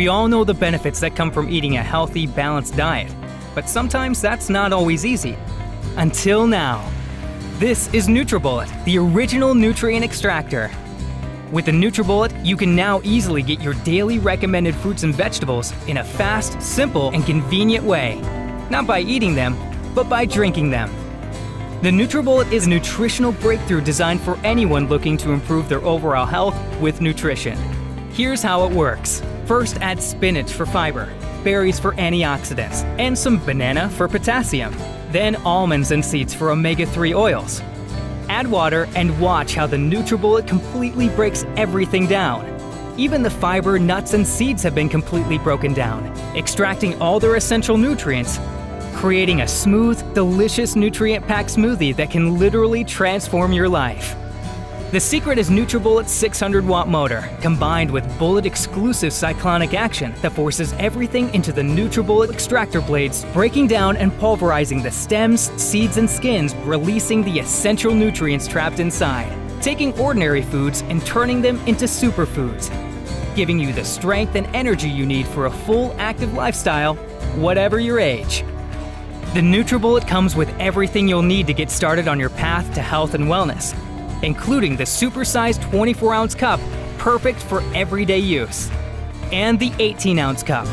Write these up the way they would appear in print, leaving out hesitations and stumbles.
We all know the benefits that come from eating a healthy, balanced diet, but sometimes that's not always easy. Until now. This is NutriBullet, the original nutrient extractor. With the NutriBullet, you can now easily get your daily recommended fruits and vegetables in a fast, simple, and convenient way. Not by eating them, but by drinking them. The NutriBullet is a nutritional breakthrough designed for anyone looking to improve their overall health with nutrition. Here's how it works. First, add spinach for fiber, berries for antioxidants, and some banana for potassium. Then almonds and seeds for omega-3 oils. Add water and watch how the NutriBullet completely breaks everything down. Even the fiber, nuts, and seeds have been completely broken down, extracting all their essential nutrients, creating a smooth, delicious nutrient-packed smoothie that can literally transform your life. The secret is NutriBullet's 600-watt motor, combined with bullet-exclusive cyclonic action that forces everything into the NutriBullet extractor blades, breaking down and pulverizing the stems, seeds, and skins, releasing the essential nutrients trapped inside, taking ordinary foods and turning them into superfoods, giving you the strength and energy you need for a full, active lifestyle, whatever your age. The NutriBullet comes with everything you'll need to get started on your path to health and wellness, including the supersized 24-ounce cup, perfect for everyday use, and the 18-ounce cup,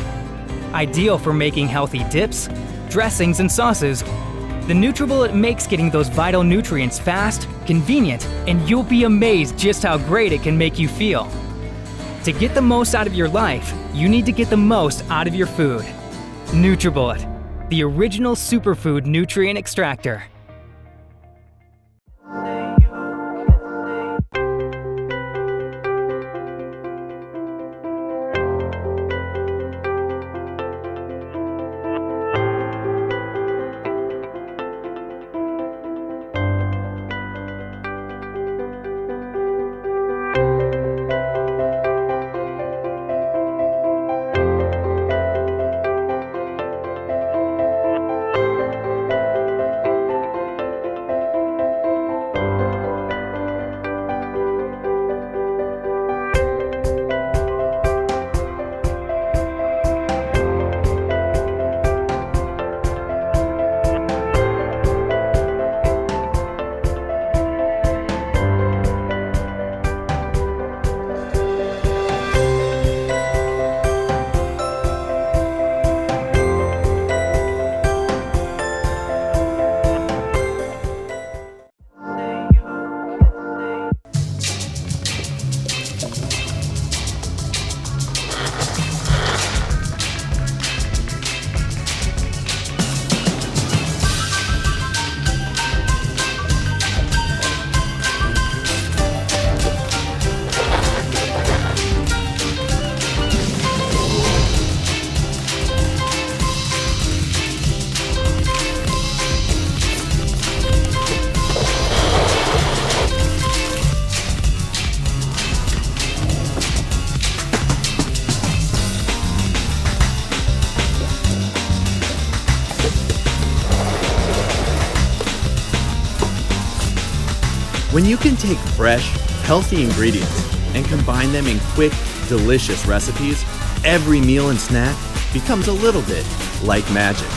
ideal for making healthy dips, dressings, and sauces. The NutriBullet makes getting those vital nutrients fast, convenient, and you'll be amazed just how great it can make you feel. To get the most out of your life, you need to get the most out of your food. NutriBullet, the original superfood nutrient extractor. When you can take fresh, healthy ingredients and combine them in quick, delicious recipes, every meal and snack becomes a little bit like magic.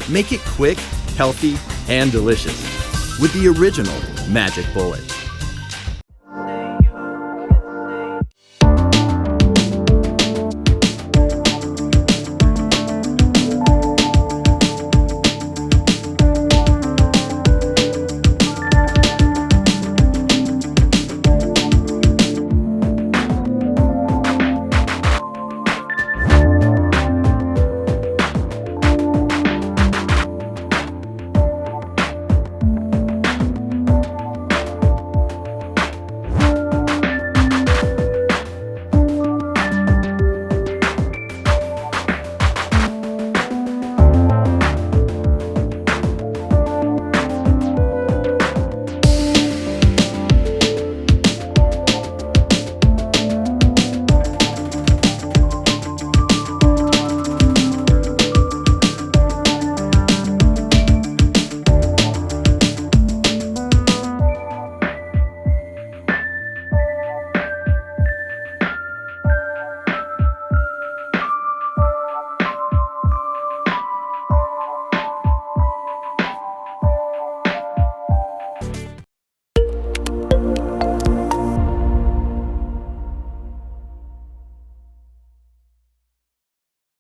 Make it quick, healthy, and delicious with the original Magic Bullet.